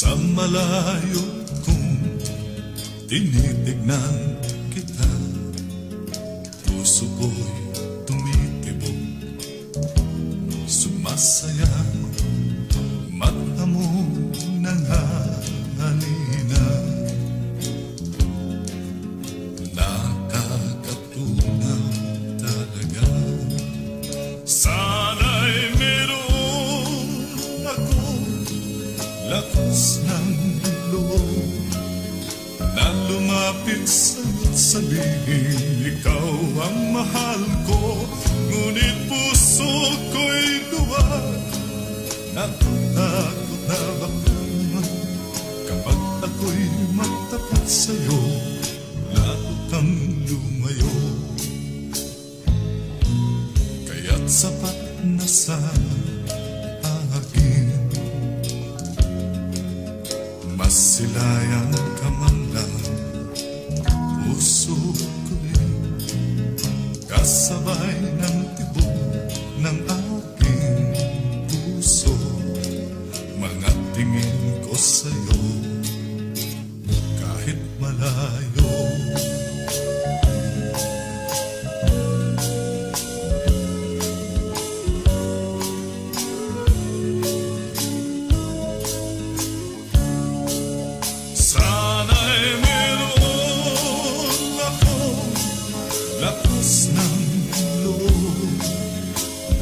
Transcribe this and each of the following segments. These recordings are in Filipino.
Sa malayo kong tinitignan kita, puso ko'y tumitibok, sumasaya, mata mo nangangalina. Nakakatunaw talaga, sana'y meron akong lakas ng loob na lumapit sa'yo't sabihin ikaw ang mahal ko. Ngunit puso ko'y luwag, natatakot na baka kapag ako'y magtapat sa'yo, lalo kang lumayo. Kaya't sapat na sa akin, masilayan ka man lang, puso ko'y kasabay ng tibok ng aking puso. Mga tingin ko sa'yo kahit malayo. Sana'y meron akong lakas ng loob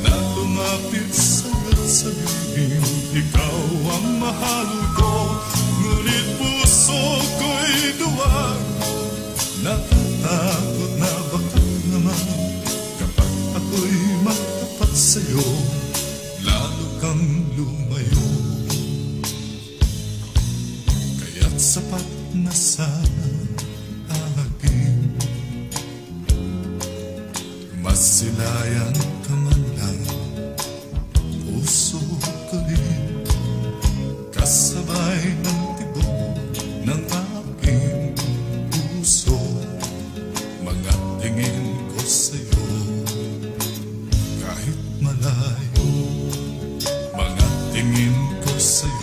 na lumapit sa'yo't sabihin ikaw ang mahal ko. Ngunit puso ko'y duwag, natatakot na baka naman kapag ako'y magtapat sa'yo, lalo kang lumayo. Kaya't sapat na sa akin, masilayan ka man lang, puso ko'y kasabay ng tibok ng aking puso. Mga tingin ko sa'yo kahit malayo, mga tingin ko sa'yo